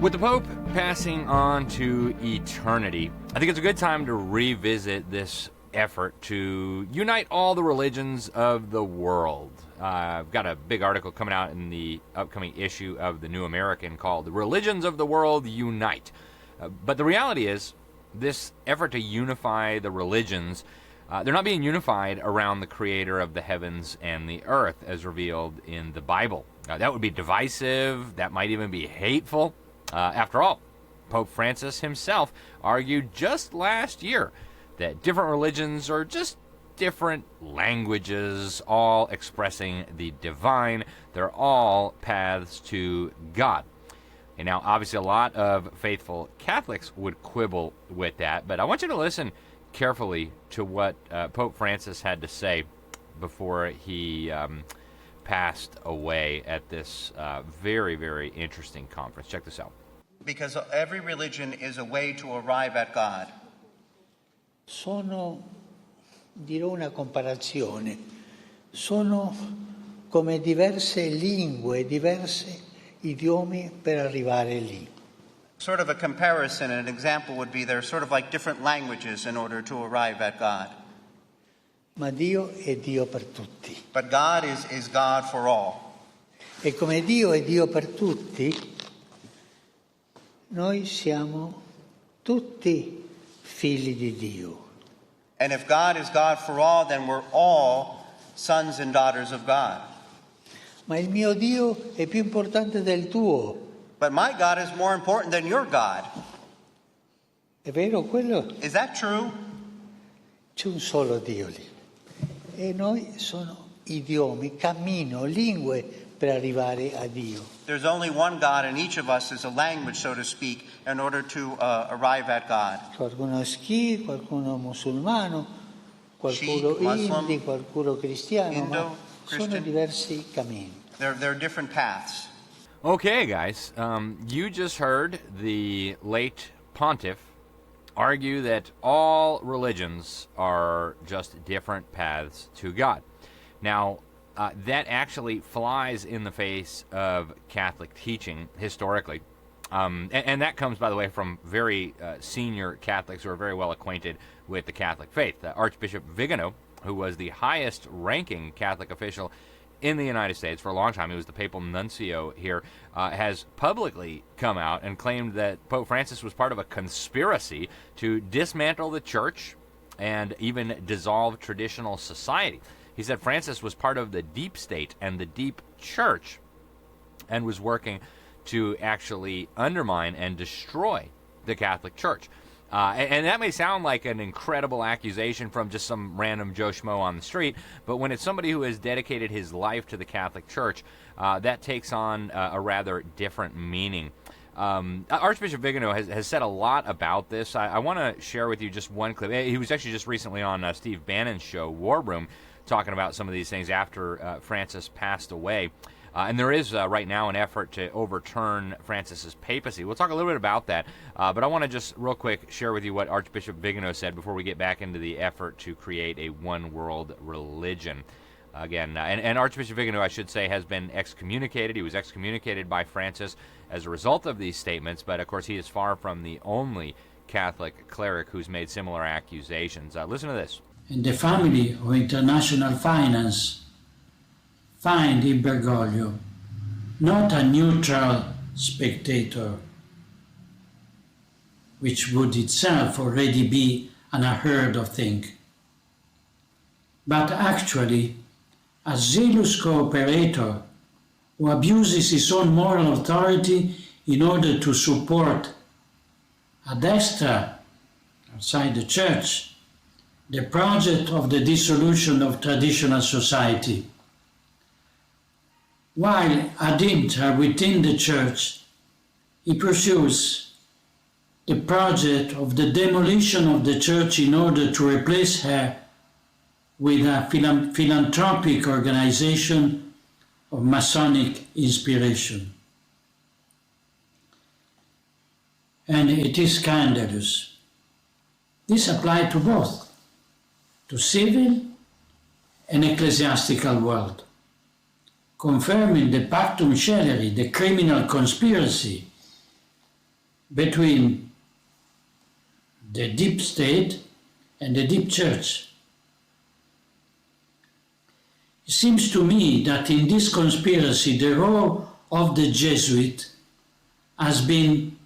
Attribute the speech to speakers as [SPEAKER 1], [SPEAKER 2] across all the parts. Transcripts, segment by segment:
[SPEAKER 1] With the Pope passing on to eternity, I think it's a good time to revisit this effort to unite all the religions of the world. I've got a big article coming out in the upcoming issue of the New American called "The Religions of the World Unite." But the reality is, this effort to unify the religions, they're not being unified around the creator of the heavens and the earth as revealed in the Bible. That would be divisive, that might even be hateful. After all, Pope Francis himself argued just last year that different religions are just different languages, all expressing the divine. They're all paths to God. And now, obviously, a lot of faithful Catholics would quibble with that, but I want you to listen carefully to what Pope Francis had to say before he passed away at this very, very interesting conference. Check this out.
[SPEAKER 2] Because every religion is a way to arrive at God.
[SPEAKER 3] Dirò una comparazione, sono come diverse lingue, diversi idiomi per arrivare lì.
[SPEAKER 2] Sort of a comparison, an example would be they're sort of like different languages in order to arrive at God.
[SPEAKER 3] Ma Dio è Dio per tutti.
[SPEAKER 2] But God is God for all.
[SPEAKER 3] E come Dio è Dio per tutti, noi siamo tutti figli di Dio.
[SPEAKER 2] And if God is God for all, then we're all sons and daughters of God.
[SPEAKER 3] Ma il mio Dio è più importante del tuo.
[SPEAKER 2] But my God is more important than your God.
[SPEAKER 3] È vero quello?
[SPEAKER 2] Is that true?
[SPEAKER 3] C'è un solo Dio lì. E noi sono idiomi, cammino, lingue per arrivare a Dio.
[SPEAKER 2] There's only one God, and each of us is a language, so to speak, in order to arrive at God.
[SPEAKER 3] Qualcuno è Sikh, qualcuno musulmano, qualcuno hindi, qualcuno cristiano, ma sono diversi cammini.
[SPEAKER 2] There are different paths.
[SPEAKER 1] Okay, guys, you just heard the late pontiff argue that all religions are just different paths to God. Now, that actually flies in the face of Catholic teaching historically. And that comes, by the way, from very senior Catholics who are very well acquainted with the Catholic faith. Archbishop Vigano, who was the highest ranking Catholic official in the United States for a long time, he was the papal nuncio here, has publicly come out and claimed that Pope Francis was part of a conspiracy to dismantle the church and even dissolve traditional society. He said Francis was part of the deep state and the deep church and was working to actually undermine and destroy the Catholic Church. And that may sound like an incredible accusation from just some random Joe Schmo on the street, but when it's somebody who has dedicated his life to the Catholic Church, that takes on a rather different meaning. Archbishop Vigano has said a lot about this. I want to share with you just one clip. He was actually just recently on Steve Bannon's show, War Room, talking about some of these things after Francis passed away. And there is right now an effort to overturn Francis's papacy. We'll talk a little bit about that, but I want to just real quick share with you what Archbishop Vigano said before we get back into the effort to create a one-world religion. Again, and Archbishop Vigano, I should say, has been excommunicated. He was excommunicated by Francis as a result of these statements, but of course he is far from the only Catholic cleric who's made similar accusations. Listen to this.
[SPEAKER 4] In the family of international finance, find in Bergoglio not a neutral spectator, which would itself already be an unheard of thing, but actually a zealous cooperator who abuses his own moral authority in order to support a destra outside the church the project of the dissolution of traditional society, while ad intra within the church he pursues the project of the demolition of the church in order to replace her with a philanthropic organization of Masonic inspiration. And it is scandalous. This applies to both, to civil and ecclesiastical world, confirming the pactum celeri, the criminal conspiracy between the deep state and the deep church. It seems to me that in this conspiracy, the role of the Jesuit has been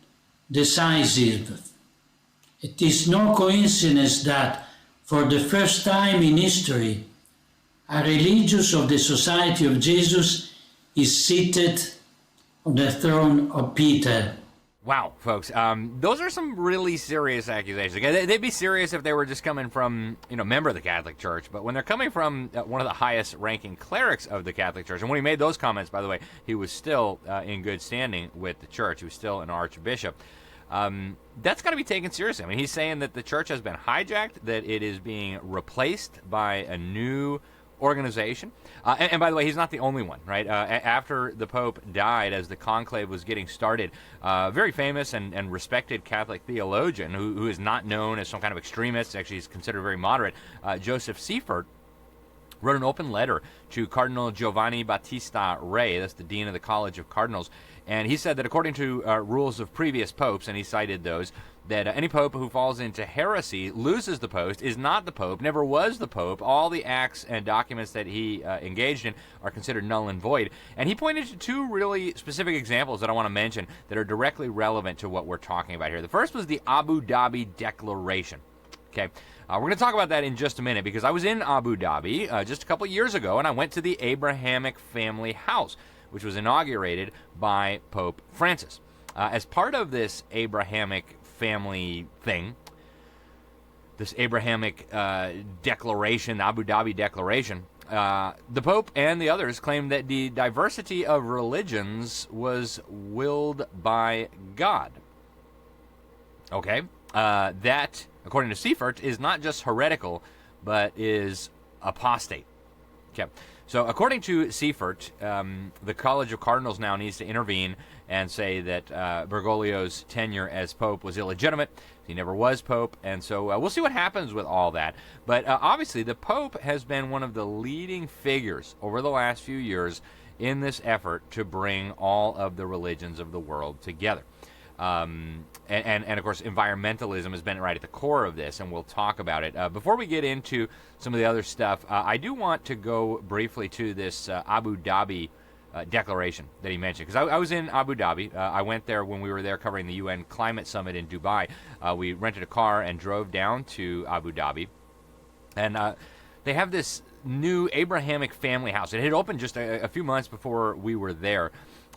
[SPEAKER 4] decisive. It is no coincidence that, for the first time in history, a religious of the Society of Jesus is seated on the throne of Peter.
[SPEAKER 1] Wow, folks, those are some really serious accusations. Okay, they'd be serious if they were just coming from, a member of the Catholic Church, but when they're coming from one of the highest-ranking clerics of the Catholic Church, and when he made those comments, by the way, he was still in good standing with the Church. He was still an archbishop. That's got to be taken seriously. I mean, he's saying that the Church has been hijacked, that it is being replaced by a new organization. And by the way, he's not the only one, right? After the Pope died, as the conclave was getting started, very famous and respected Catholic theologian who is not known as some kind of extremist, actually he's considered very moderate, Joseph Seifert, wrote an open letter to Cardinal Giovanni Battista Re, that's the Dean of the College of Cardinals, and he said that according to rules of previous popes, and he cited those, that any pope who falls into heresy loses the post, is not the pope, never was the pope. All the acts and documents that he engaged in are considered null and void. And he pointed to two really specific examples that I want to mention that are directly relevant to what we're talking about here. The first was the Abu Dhabi Declaration. Okay, we're going to talk about that in just a minute because I was in Abu Dhabi just a couple years ago, and I went to the Abrahamic Family House, which was inaugurated by Pope Francis. As part of this Abrahamic family thing, this Abrahamic declaration, the Abu Dhabi Declaration, the Pope and the others claimed that the diversity of religions was willed by God. Okay, that, according to Seifert, is not just heretical, but is apostate. Okay, so according to Seifert, the College of Cardinals now needs to intervene and say that Bergoglio's tenure as Pope was illegitimate. He never was Pope, and so we'll see what happens with all that. But obviously, the Pope has been one of the leading figures over the last few years in this effort to bring all of the religions of the world together. And of course, environmentalism has been right at the core of this, and we'll talk about it. Before we get into some of the other stuff, I do want to go briefly to this Abu Dhabi declaration that he mentioned, because I was in Abu Dhabi. I went there when we were there covering the UN Climate Summit in Dubai. We rented a car and drove down to Abu Dhabi, and they have this new Abrahamic family house. It had opened just a few months before we were there.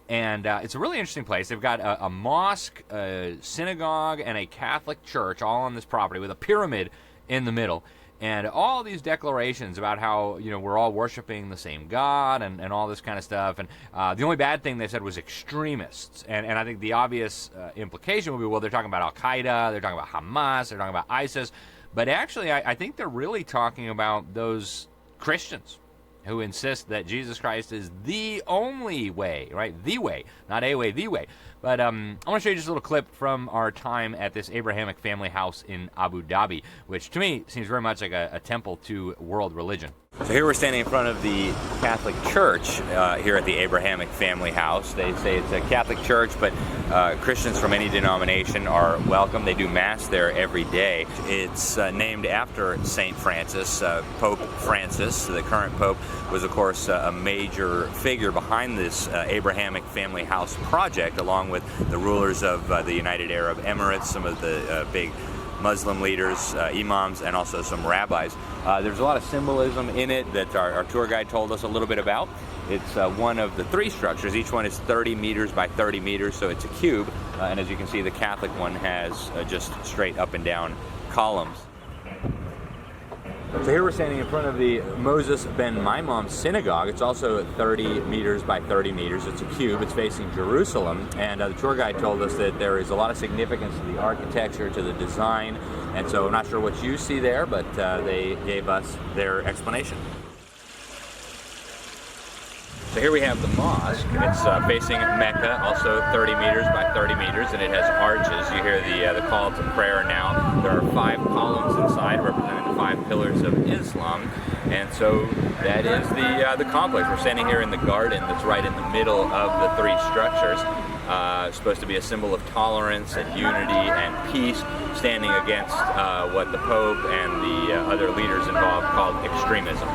[SPEAKER 1] And it's a really interesting place. They've got a mosque, a synagogue, and a Catholic church all on this property with a pyramid in the middle. And all these declarations about how, we're all worshiping the same God and all this kind of stuff. And the only bad thing they said was extremists. And I think the obvious implication would be, well, they're talking about Al-Qaeda, they're talking about Hamas, they're talking about ISIS. But actually, I think they're really talking about those Christians who insist that Jesus Christ is the only way, right? The way, not a way, the way. But I want to show you just a little clip from our time at this Abrahamic family house in Abu Dhabi, which to me seems very much like a temple to world religion. So here we're standing in front of the Catholic Church here at the Abrahamic Family House. They say it's a Catholic church, but Christians from any denomination are welcome. They do Mass there every day. It's named after St. Francis. Pope Francis, the current Pope, was of course a major figure behind this Abrahamic Family House project, along with the rulers of the United Arab Emirates, some of the big Muslim leaders, imams, and also some rabbis. There's a lot of symbolism in it that our tour guide told us a little bit about. It's one of the three structures. Each one is 30 meters by 30 meters, so it's a cube. And as you can see, the Catholic one has just straight up and down columns. So here we're standing in front of the Moses ben Maimon synagogue. It's also 30 meters by 30 meters. It's a cube. It's facing Jerusalem. And the tour guide told us that there is a lot of significance to the architecture, to the design. And so I'm not sure what you see there, but they gave us their explanation. So here we have the mosque. It's facing Mecca, also 30 meters by 30 meters, and it has arches. You hear the call to prayer now. There are 5 columns inside representing the 5 pillars of Islam.
[SPEAKER 5] And so that is the complex. We're standing here in the garden that's right in the middle of the three structures. Supposed to be a symbol of tolerance and unity and peace, standing against what the Pope and the other leaders involved called extremism.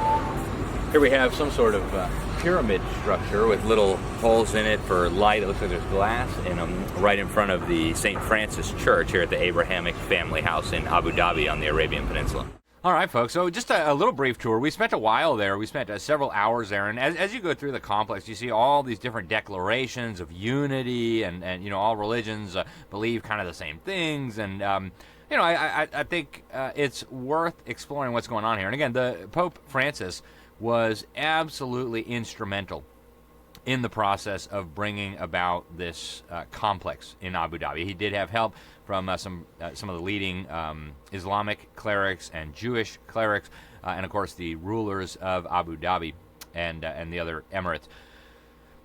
[SPEAKER 5] Here we have some sort of pyramid structure with little holes in it for light. It looks like there's glass in them right in front of the St. Francis Church here at the Abrahamic Family House in Abu Dhabi on the Arabian Peninsula.
[SPEAKER 1] All right, folks, so just a little brief tour. We spent a while there. We spent several hours there, and as you go through the complex, you see all these different declarations of unity, and you know, all religions believe kind of the same things, and you know, I think it's worth exploring what's going on here. And again, the Pope Francis was absolutely instrumental in the process of bringing about this complex in Abu Dhabi. He did have help from some of the leading Islamic clerics and Jewish clerics, and of course the rulers of Abu Dhabi and the other emirates.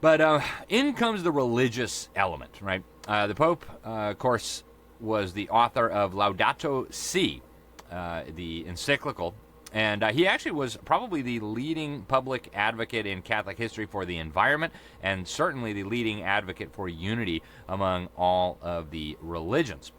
[SPEAKER 1] But in comes the religious element, right? The Pope, of course, was the author of Laudato Si, the encyclical. And he actually was probably the leading public advocate in Catholic history for the environment, and certainly the leading advocate for unity among all of the religions.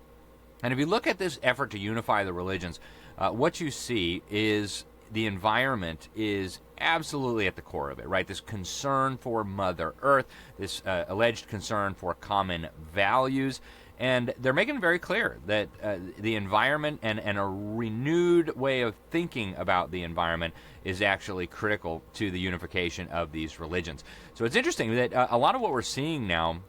[SPEAKER 1] And if you look at this effort to unify the religions, what you see is the environment is absolutely at the core of it, right? This concern for Mother Earth, this alleged concern for common values. And they're making it very clear that the environment and a renewed way of thinking about the environment is actually critical to the unification of these religions. So it's interesting that a lot of what we're seeing now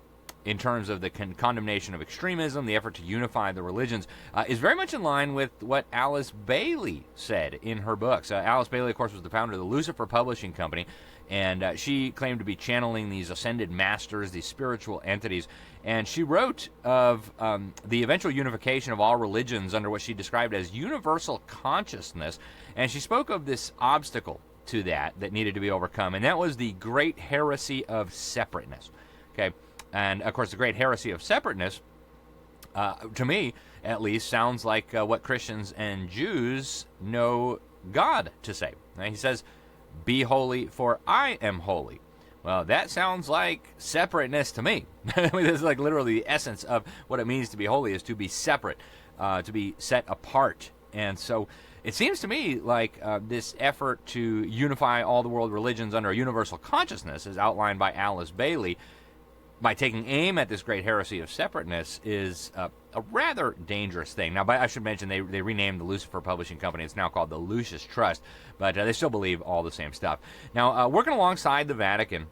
[SPEAKER 1] in terms of the condemnation of extremism, the effort to unify the religions, is very much in line with what Alice Bailey said in her books. Alice Bailey, of course, was the founder of the Lucifer Publishing Company, and she claimed to be channeling these ascended masters, these spiritual entities. And she wrote of the eventual unification of all religions under what she described as universal consciousness. And she spoke of this obstacle to that needed to be overcome, and that was the great heresy of separateness. Okay, and of course, the great heresy of separateness, to me at least, sounds like what Christians and Jews know God to say. Now, he says, "Be holy, for I am holy." Well, that sounds like separateness to me. I mean, this is like literally the essence of what it means to be holy, is to be separate, to be set apart. And so it seems to me like this effort to unify all the world religions under a universal consciousness, as outlined by Alice Bailey, by taking aim at this great heresy of separateness, is a rather dangerous thing. Now, I should mention they renamed the Lucifer Publishing Company. It's now called the Lucis Trust, but they still believe all the same stuff. Now, working alongside the Vatican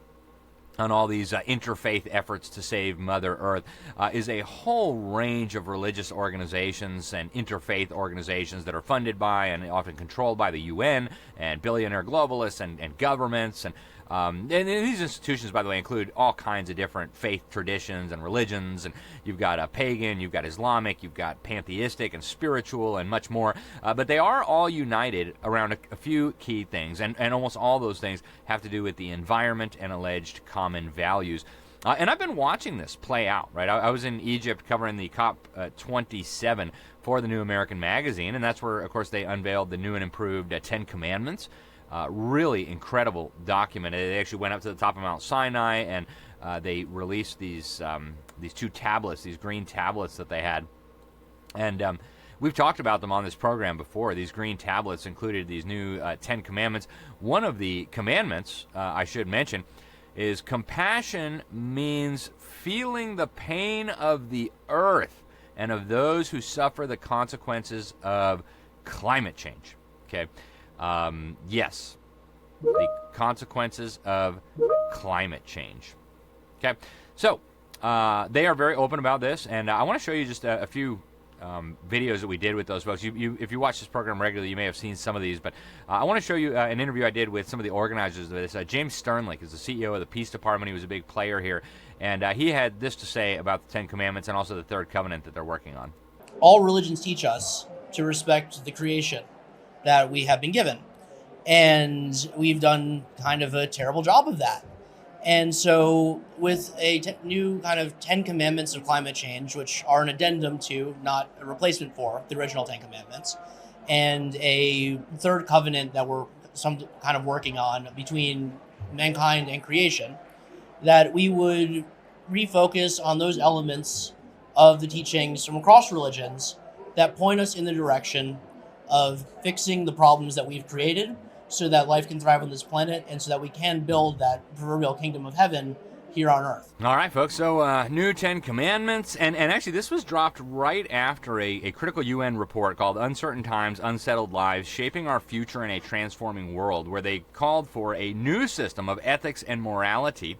[SPEAKER 1] on all these interfaith efforts to save Mother Earth is a whole range of religious organizations and interfaith organizations that are funded by and often controlled by the UN and billionaire globalists and governments. And these institutions, by the way, include all kinds of different faith traditions and religions. And you've got a pagan, you've got Islamic, you've got pantheistic and spiritual and much more. But they are all united around a few key things. And almost all those things have to do with the environment and alleged common values. And I've been watching this play out, right? I was in Egypt covering the COP27 for the New American Magazine. And that's where, of course, they unveiled the new and improved 10 Commandments. Really incredible document. They actually went up to the top of Mount Sinai, and they released these two tablets, these green tablets that they had. And we've talked about them on this program before. These green tablets included these new 10 Commandments. One of the commandments, I should mention, is compassion means feeling the pain of the earth and of those who suffer the consequences of climate change. Okay. Yes, the consequences of climate change. Okay, so they are very open about this, and I want to show you just a few videos that we did with those folks. If you watch this program regularly, you may have seen some of these, but I want to show you an interview I did with some of the organizers of this. James Sternlick is the CEO of the Peace Department. He was a big player here, and he had this to say about the 10 Commandments and also the Third Covenant that they're working on.
[SPEAKER 6] All religions teach us to respect the creation that we have been given. And we've done kind of a terrible job of that. And so with a new kind of 10 Commandments of climate change, which are an addendum to, not a replacement for, the original 10 Commandments, and a third covenant that we're some kind of working on between mankind and creation, that we would refocus on those elements of the teachings from across religions that point us in the direction of fixing the problems that we've created so that life can thrive on this planet and so that we can build that proverbial kingdom of heaven here on earth.
[SPEAKER 1] All right, folks. So, new 10 Commandments. And actually, this was dropped right after a critical UN report called Uncertain Times, Unsettled Lives, Shaping Our Future in a Transforming World, where they called for a new system of ethics and morality.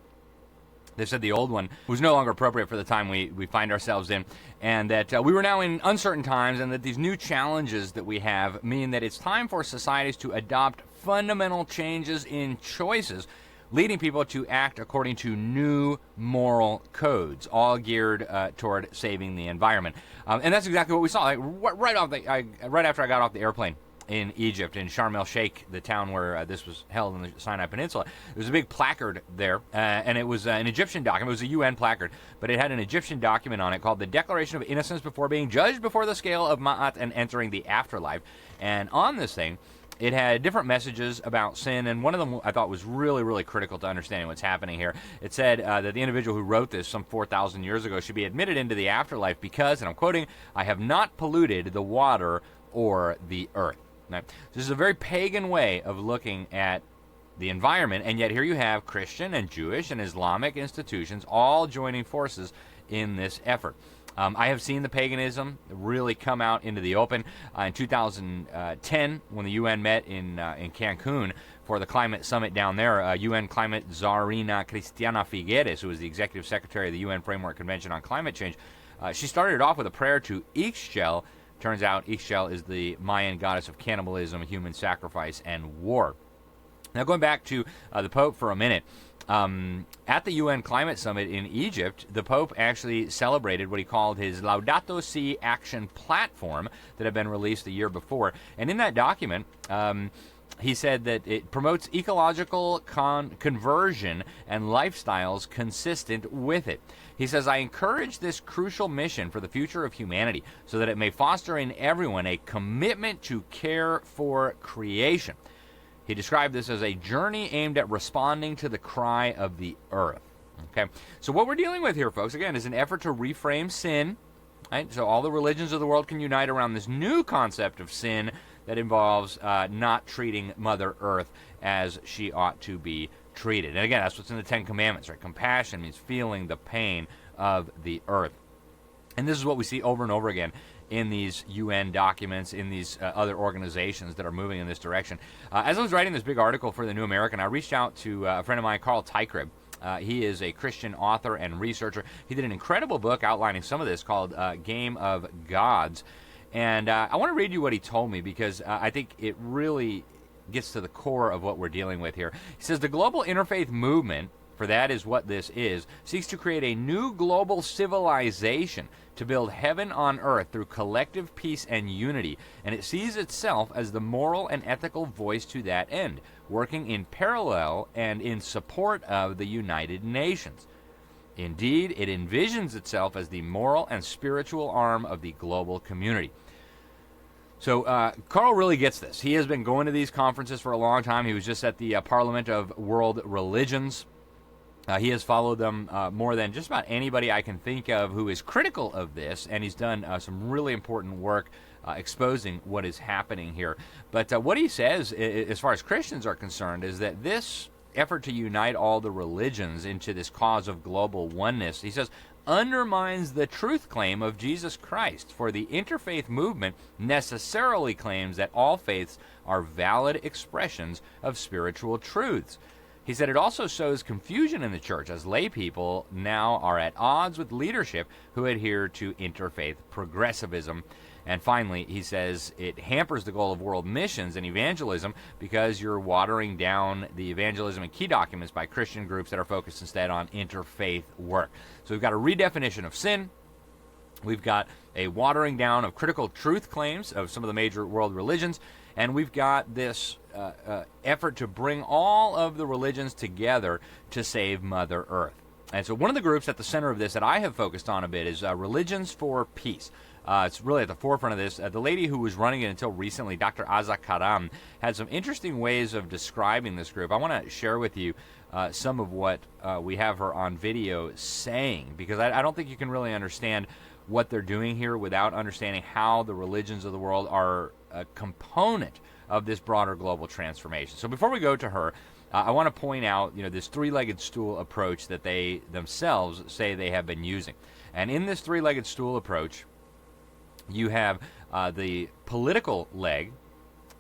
[SPEAKER 1] They said the old one was no longer appropriate for the time we find ourselves in, and that we were now in uncertain times, and that these new challenges that we have mean that it's time for societies to adopt fundamental changes in choices, leading people to act according to new moral codes, all geared toward saving the environment. And that's exactly what we saw. Like, right after I got off the airplane in Egypt, in Sharm el-Sheikh, the town where this was held in the Sinai Peninsula, there was a big placard there, and it was an Egyptian document. It was a UN placard, but it had an Egyptian document on it called the Declaration of Innocence Before Being Judged Before the Scale of Ma'at and Entering the Afterlife. And on this thing, it had different messages about sin, and one of them I thought was really, really critical to understanding what's happening here. It said that the individual who wrote this some 4,000 years ago should be admitted into the afterlife because, and I'm quoting, "I have not polluted the water or the earth." Now, this is a very pagan way of looking at the environment, and yet here you have Christian and Jewish and Islamic institutions all joining forces in this effort. I have seen the paganism really come out into the open. In 2010, when the UN met in Cancun for the climate summit down there, UN climate czarina Cristiana Figueres, who was the executive secretary of the UN Framework Convention on Climate Change, she started it off with a prayer to Ixchel. Turns out Ixchel is the Mayan goddess of cannibalism, human sacrifice, and war. Now, going back to the Pope for a minute, at the UN Climate Summit in Egypt, the Pope actually celebrated what he called his Laudato Si action platform that had been released the year before. And in that document, he said that it promotes ecological conversion and lifestyles consistent with it. He says, "I encourage this crucial mission for the future of humanity so that it may foster in everyone a commitment to care for creation." He described this as a journey aimed at responding to the cry of the earth. Okay, so what we're dealing with here, folks, again, is an effort to reframe sin. Right? So all the religions of the world can unite around this new concept of sin that involves not treating Mother Earth as she ought to be treated. And again, that's what's in the 10 Commandments, right? Compassion means feeling the pain of the earth. And this is what we see over and over again in these UN documents, in these other organizations that are moving in this direction. As I was writing this big article for the New American, I reached out to a friend of mine, Carl Teichrieb. He is a Christian author and researcher. He did an incredible book outlining some of this called Game of Gods. And I want to read you what he told me because I think it really gets to the core of what we're dealing with here. He says, "The global interfaith movement, for that is what this is, seeks to create a new global civilization to build heaven on earth through collective peace and unity, and it sees itself as the moral and ethical voice to that end, working in parallel and in support of the United Nations. Indeed, it envisions itself as the moral and spiritual arm of the global community." So Carl really gets this. He has been going to these conferences for a long time. He was just at the Parliament of World Religions. He has followed them more than just about anybody I can think of who is critical of this, and he's done some really important work exposing what is happening here. But what he says, as far as Christians are concerned, is that this effort to unite all the religions into this cause of global oneness, he says, undermines the truth claim of Jesus Christ, for the interfaith movement necessarily claims that all faiths are valid expressions of spiritual truths. He said it also sows confusion in the church as lay people now are at odds with leadership who adhere to interfaith progressivism. And finally, he says it hampers the goal of world missions and evangelism because you're watering down the evangelism and key documents by Christian groups that are focused instead on interfaith work. So we've got a redefinition of sin. We've got a watering down of critical truth claims of some of the major world religions. And we've got this effort to bring all of the religions together to save Mother Earth. And so one of the groups at the center of this that I have focused on a bit is Religions for Peace. It's really at the forefront of this. The lady who was running it until recently, Dr. Azza Karam, had some interesting ways of describing this group. I want to share with you some of what we have her on video saying, because I don't think you can really understand what they're doing here without understanding how the religions of the world are a component of this broader global transformation. So before we go to her, I want to point out, this three-legged stool approach that they themselves say they have been using. And in this three-legged stool approach, you have the political leg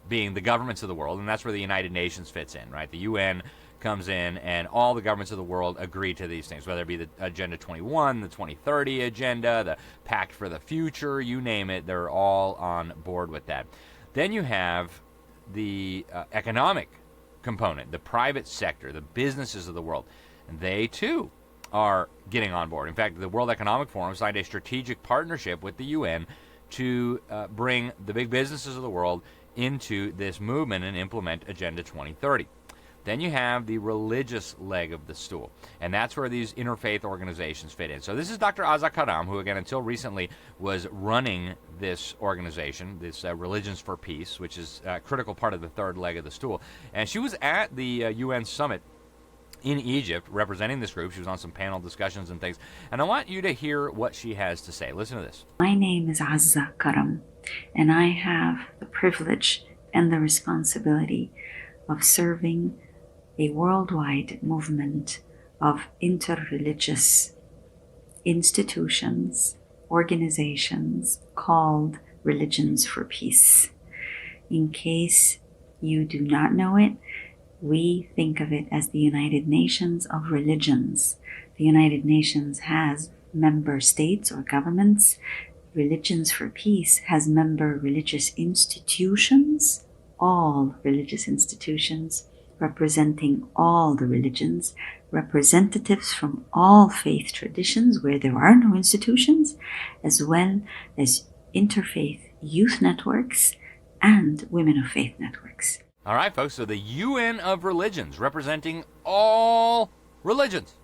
[SPEAKER 1] being the governments of the world, and that's where the United Nations fits in, right? The UN comes in, and all the governments of the world agree to these things, whether it be the Agenda 21, the 2030 Agenda, the Pact for the Future, you name it, they're all on board with that. Then you have the economic component, the private sector, the businesses of the world, and they too are getting on board. In fact, the World Economic Forum signed a strategic partnership with the UN to bring the big businesses of the world into this movement and implement Agenda 2030. Then you have the religious leg of the stool, and that's where these interfaith organizations fit in. So this is Dr. Azza Karam, who again until recently was running this organization, this Religions for Peace, which is a critical part of the third leg of the stool. And she was at the UN summit in Egypt representing this group. She was on some panel discussions and things. And I want you to hear what she has to say. Listen to this.
[SPEAKER 7] My name is Azza Karam, and I have the privilege and the responsibility of serving a worldwide movement of interreligious institutions, organizations called Religions for Peace. In case you do not know it, we think of it as the United Nations of Religions. The United Nations has member states or governments. Religions for Peace has member religious institutions, all religious institutions, representing all the religions, representatives from all faith traditions where there are no institutions, as well as interfaith youth networks and women of faith networks.
[SPEAKER 1] All right, folks, so the UN of Religions, representing all religions,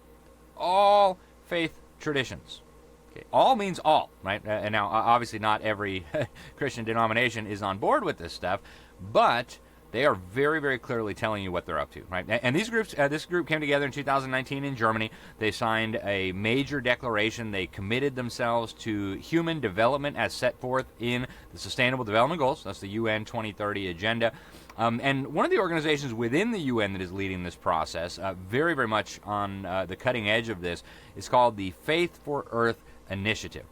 [SPEAKER 1] all faith traditions. Okay. All means all, right? And now, obviously, not every Christian denomination is on board with this stuff, but they are very, very clearly telling you what they're up to, right? And these groups, this group came together in 2019 in Germany. They signed a major declaration. They committed themselves to human development as set forth in the Sustainable Development Goals. That's the UN 2030 Agenda. And one of the organizations within the UN that is leading this process, very, very much on the cutting edge of this, is called the Faith for Earth Initiative.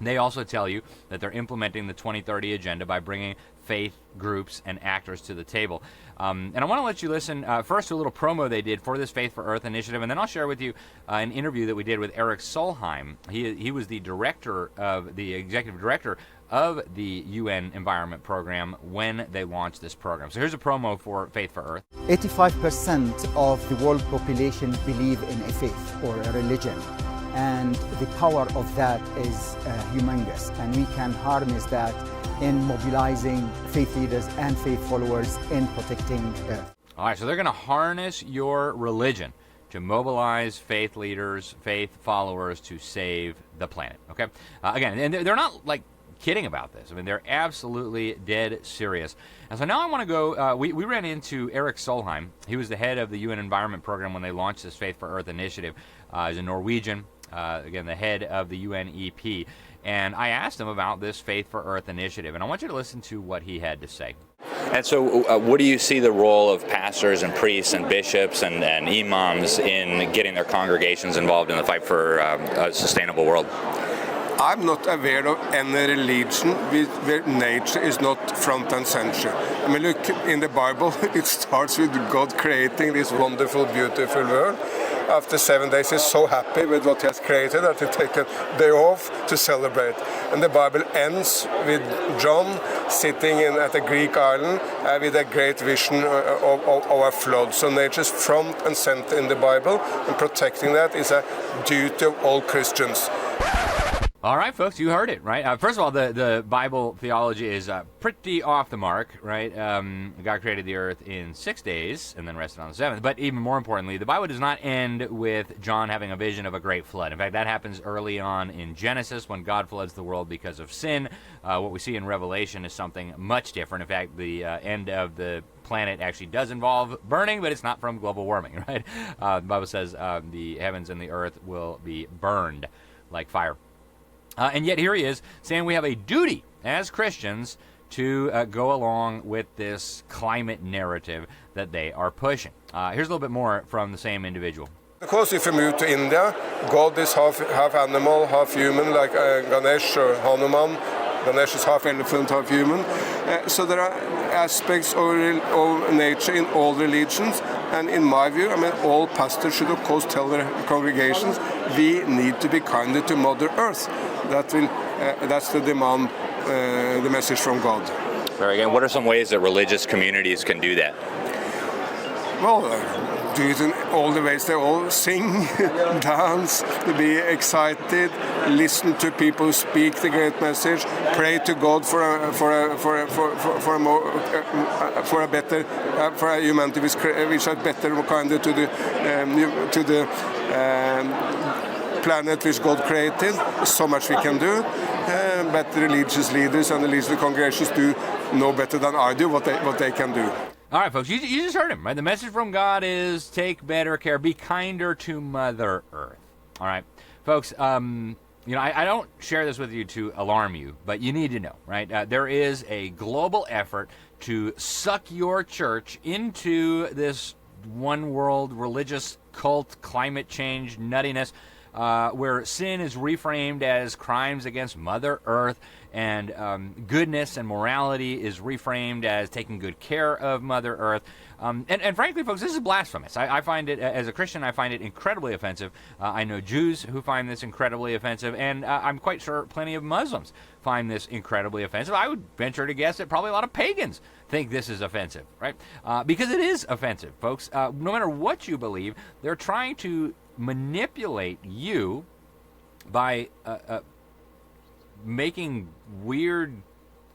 [SPEAKER 1] They also tell you that they're implementing the 2030 Agenda by bringing faith groups and actors to the table. And I want to let you listen first to a little promo they did for this Faith for Earth initiative, and then I'll share with you an interview that we did with Eric Solheim. He was the executive director of the UN Environment Program when they launched this program. So here's a promo for Faith for Earth.
[SPEAKER 8] 85% of the world population believe in a faith or a religion. And the power of that is humongous, and we can harness that in mobilizing faith leaders and faith followers in protecting Earth.
[SPEAKER 1] All right, so they're going to harness your religion to mobilize faith leaders, faith followers to save the planet, okay? Again, and they're not like kidding about this. I mean, they're absolutely dead serious. And so now I want to go, we ran into Eric Solheim. He was the head of the UN Environment Program when they launched this Faith for Earth initiative. He's a Norwegian, again, the head of the UNEP. And I asked him about this Faith for Earth initiative, and I want you to listen to what he had to say.
[SPEAKER 5] And so what do you see the role of pastors and priests and bishops and imams in getting their congregations involved in the fight for a sustainable world?
[SPEAKER 9] I'm not aware of any religion where nature is not front and center. I mean, look, in the Bible, it starts with God creating this wonderful, beautiful world. After 7 days, he's so happy with what he has created that he takes a day off to celebrate. And the Bible ends with John sitting at a Greek island with a great vision of a flood. So nature is front and center in the Bible, and protecting that is a duty of all Christians.
[SPEAKER 1] All right, folks, you heard it, right? First of all, the Bible theology is pretty off the mark, right? God created the earth in 6 days and then rested on the seventh. But even more importantly, the Bible does not end with John having a vision of a great flood. In fact, that happens early on in Genesis when God floods the world because of sin. What we see in Revelation is something much different. In fact, the end of the planet actually does involve burning, but it's not from global warming, right? The Bible says the heavens and the earth will be burned like fire. And yet here he is saying we have a duty as Christians to go along with this climate narrative that they are pushing. Here's a little bit more from the same individual.
[SPEAKER 9] Because if you move to India, God is half animal, half human, like Ganesh or Hanuman. Ganesh is half elephant, half human. So there are aspects of nature in all religions. And in my view, I mean, all pastors should, of course, tell their congregations, we need to be kinder to Mother Earth. That's the demand, the message from God.
[SPEAKER 5] Very good. What are some ways that religious communities can do that?
[SPEAKER 9] Well, do it in all the ways. They all sing, dance, be excited, listen to people who speak the great message, pray to God for a humanity which is better and kinder to the planet which God created. So much we can do, but the religious leaders and the religious congregations do know better than I do what they can do.
[SPEAKER 1] All right, folks, you just heard him, right? The message from God is take better care, be kinder to Mother Earth. All right, folks, I don't share this with you to alarm you, but you need to know, right? There is a global effort to suck your church into this one world religious cult, climate change nuttiness, where sin is reframed as crimes against Mother Earth, and goodness and morality is reframed as taking good care of Mother Earth. And frankly, folks, this is blasphemous. I find it, as a Christian, I find it incredibly offensive. I know Jews who find this incredibly offensive, and I'm quite sure plenty of Muslims find this incredibly offensive. I would venture to guess that probably a lot of pagans think this is offensive, right? Because it is offensive, folks. No matter what you believe, they're trying to manipulate you by making weird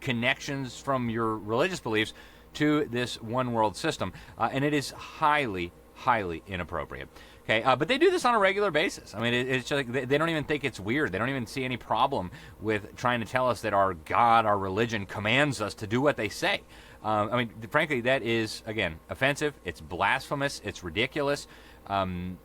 [SPEAKER 1] connections from your religious beliefs to this one world system, and it is highly, highly inappropriate. Okay, but they do this on a regular basis. I mean, it's just like they don't even think it's weird. They don't even see any problem with trying to tell us that our God, our religion, commands us to do what they say. I mean, frankly, that is, again, offensive. It's blasphemous. It's ridiculous. And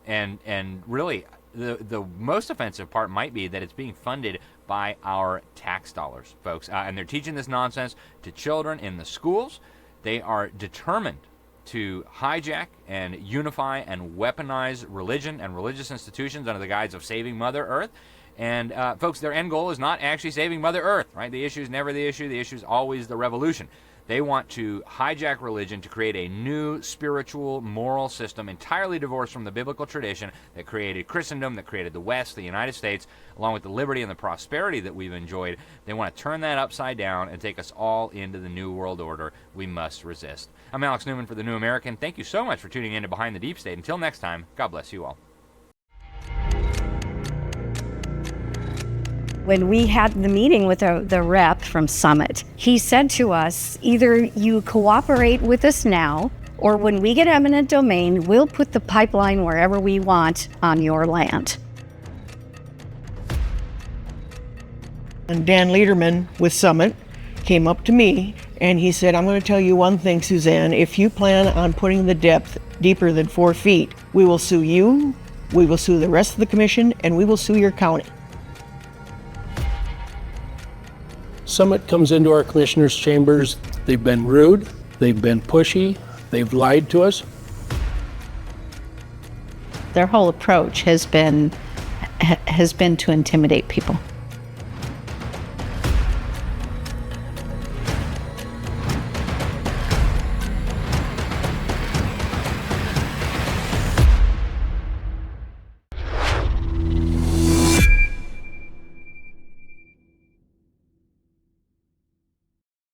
[SPEAKER 1] really, the most offensive part might be that it's being funded by our tax dollars, folks. And they're teaching this nonsense to children in the schools. They are determined to hijack and unify and weaponize religion and religious institutions under the guise of saving Mother Earth. And folks, their end goal is not actually saving Mother Earth, right? The issue is never the issue. The issue is always the revolution. They want to hijack religion to create a new spiritual, moral system entirely divorced from the biblical tradition that created Christendom, that created the West, the United States, along with the liberty and the prosperity that we've enjoyed. They want to turn that upside down and take us all into the New World Order we must resist. I'm Alex Newman for The New American. Thank you so much for tuning in to Behind the Deep State. Until next time, God bless you all.
[SPEAKER 10] When we had the meeting with the rep from Summit, he said to us, either you cooperate with us now, or when we get eminent domain, we'll put the pipeline wherever we want on your land.
[SPEAKER 11] And Dan Lederman with Summit came up to me and he said, I'm going to tell you one thing, Suzanne, if you plan on putting the depth deeper than 4 feet, we will sue you, we will sue the rest of the commission, and we will sue your county.
[SPEAKER 12] Summit comes into our commissioners' chambers. They've been rude, they've been pushy, they've lied to us.
[SPEAKER 10] Their whole approach has been to intimidate people.